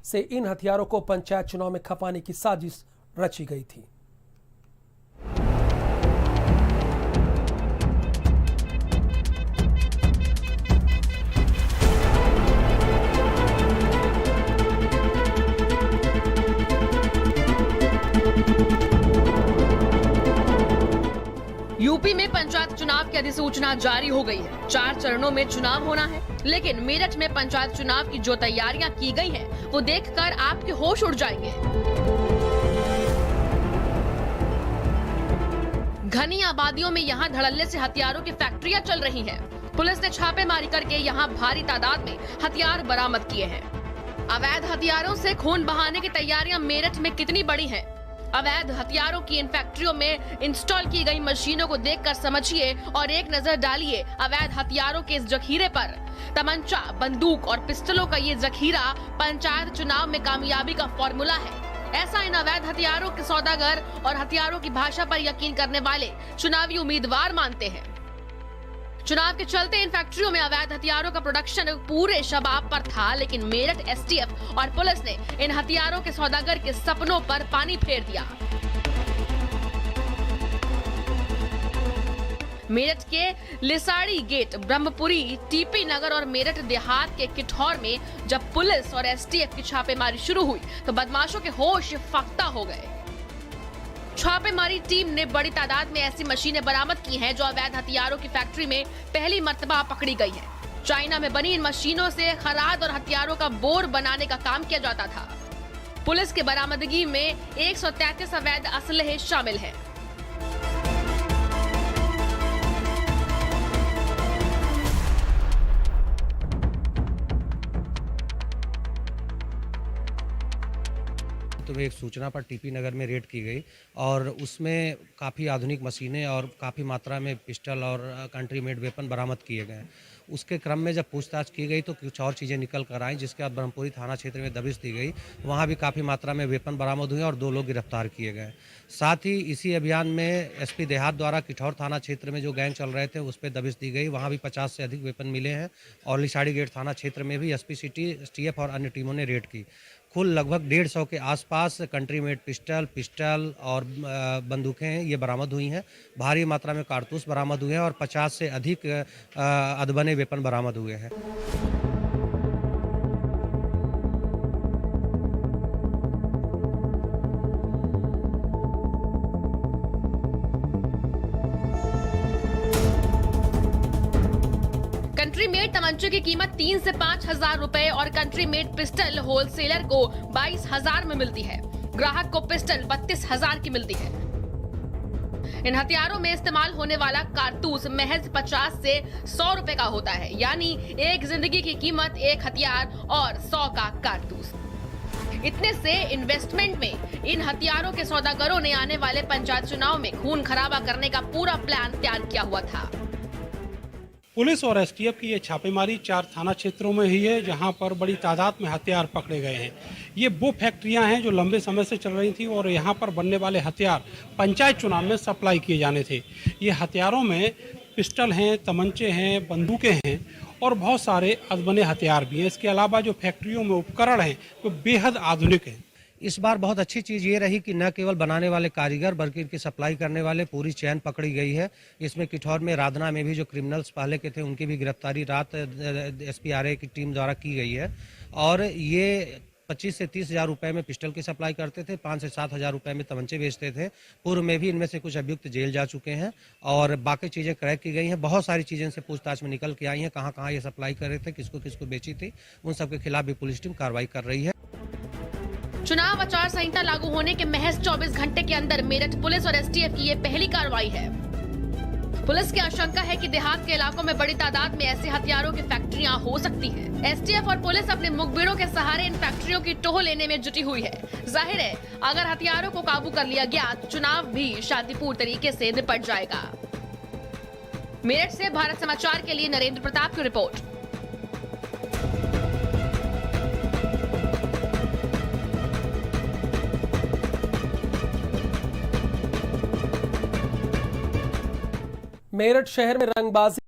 से इन हथियारों को पंचायत चुनाव में खपाने की साजिश रची गई थी। यूपी में पंचायत चुनाव की अधिसूचना जारी हो गई है। 4 चरणों में चुनाव होना है, लेकिन मेरठ में पंचायत चुनाव की जो तैयारियां की गई हैं, वो देखकर आपके होश उड़ जाएंगे। घनी आबादियों में यहां धड़ल्ले से हथियारों की फैक्ट्रियां चल रही हैं। पुलिस ने छापेमारी करके यहां भारी तादाद में हथियार बरामद किए हैं। अवैध हथियारों से खून बहाने की तैयारियां मेरठ में कितनी बड़ी हैं? अवैध हथियारों की इन फैक्ट्रियों में इंस्टॉल की गई मशीनों को देखकर समझिए और एक नजर डालिए अवैध हथियारों के इस जखीरे पर। तमंचा, बंदूक और पिस्टलों का ये जखीरा पंचायत चुनाव में कामयाबी का फॉर्मूला है। ऐसा इन अवैध हथियारों के सौदागर और हथियारों की भाषा पर यकीन करने वाले चुनावी उम्मीदवार मानते हैं। चुनाव के चलते इन फैक्ट्रियों में अवैध हथियारों का प्रोडक्शन पूरे शबाब पर था, लेकिन मेरठ एसटीएफ और पुलिस ने इन हथियारों के सौदागर के सपनों पर पानी फेर दिया। मेरठ के लिसाड़ी गेट, ब्रह्मपुरी, टीपी नगर और मेरठ देहात के किठौर में जब पुलिस और एसटीएफ की छापेमारी शुरू हुई तो बदमाशों के होश फख्ता हो गए। छापेमारी टीम ने बड़ी तादाद में ऐसी मशीनें बरामद की हैं जो अवैध हथियारों की फैक्ट्री में पहली मर्तबा पकड़ी गई हैं। चाइना में बनी इन मशीनों से खराद और हथियारों का बोर बनाने का काम किया जाता था। पुलिस की बरामदगी में 133 अवैध असलहे शामिल हैं। तो एक सूचना पर टीपी नगर में रेड की गई और उसमें काफ़ी आधुनिक मशीनें और काफ़ी मात्रा में पिस्टल और कंट्री मेड वेपन बरामद किए गए। उसके क्रम में जब पूछताछ की गई तो कुछ और चीज़ें निकल कर आई, जिसके बाद ब्रह्मपुरी थाना क्षेत्र में दबिश दी गई। वहाँ भी काफ़ी मात्रा में वेपन बरामद हुए और 2 लोग गिरफ्तार किए गए। साथ ही इसी अभियान में एसपी देहात द्वारा किठौर थाना क्षेत्र में जो गैंग चल रहे थे उस पर दबिश दी गई। वहाँ भी 50 से अधिक वेपन मिले हैं और लिसाड़ी गेट थाना क्षेत्र में भी एसपी सिटी, एसटीएफ और अन्य टीमों ने रेड की। कुल लगभग 150 के आसपास कंट्री मेड पिस्टल और बंदूकें ये बरामद हुई हैं। भारी मात्रा में कारतूस बरामद हुए हैं और 50 से अधिक अदबने वेपन बरामद हुए हैं। कंट्री मेड तमंचे की कीमत 3 से 5 हजार रुपए और कंट्री मेड पिस्टल होलसेलर को 22,000 में मिलती है। ग्राहक को पिस्टल 32,000 की मिलती है। इन हथियारों में इस्तेमाल होने वाला कारतूस महज 50 से 100 रुपए का होता है, यानी एक जिंदगी की कीमत एक हथियार और 100 का कारतूस। इतने से इन्वेस्टमेंट में इन हथियारों के सौदागरों ने आने वाले पंचायत चुनाव में खून खराबा करने का पूरा प्लान तैयार किया हुआ था। पुलिस और एसटीएफ की ये छापेमारी 4 थाना क्षेत्रों में हुई है, जहां पर बड़ी तादाद में हथियार पकड़े गए हैं। ये वो फैक्ट्रियां हैं जो लंबे समय से चल रही थी और यहां पर बनने वाले हथियार पंचायत चुनाव में सप्लाई किए जाने थे। ये हथियारों में पिस्टल हैं, तमंचे हैं, बंदूकें हैं और बहुत सारे अदबने हथियार भी हैं। इसके अलावा जो फैक्ट्रियों में उपकरण हैं वो बेहद आधुनिक हैं। इस बार बहुत अच्छी चीज़ ये रही कि न केवल बनाने वाले कारीगर बल्कि इनकी सप्लाई करने वाले पूरी चैन पकड़ी गई है। इसमें किठौर में राधना में भी जो क्रिमिनल्स पहले के थे उनकी भी गिरफ्तारी रात एसपीआरए की टीम द्वारा की गई है। और ये 25 से 30 हजार रुपये में पिस्टल की सप्लाई करते थे, 5 से 7 हजार रुपये में तमंचे बेचते थे। पूर्व में भी इनमें से कुछ अभियुक्त जेल जा चुके हैं और बाकी चीज़ें क्रैक की गई हैं। बहुत सारी चीज़ें इनसे पूछताछ में निकल के आई हैं, कहाँ कहाँ ये सप्लाई कर रहे थे, किसको किसको बेची थी, उन सबके खिलाफ भी पुलिस टीम कार्रवाई कर रही है। चुनाव आचार संहिता लागू होने के महज 24 घंटे के अंदर मेरठ पुलिस और एसटीएफ की ये पहली कार्रवाई है। पुलिस की आशंका है कि देहात के इलाकों में बड़ी तादाद में ऐसे हथियारों की फैक्ट्रियां हो सकती हैं। एसटीएफ और पुलिस अपने मुखबिरों के सहारे इन फैक्ट्रियों की टोह लेने में जुटी हुई है। जाहिर है, अगर हथियारों को काबू कर लिया गया तो चुनाव भी शांतिपूर्ण तरीके से निपट जाएगा। मेरठ से भारत समाचार के लिए नरेंद्र प्रताप की रिपोर्ट। मेरठ शहर में रंगबाजी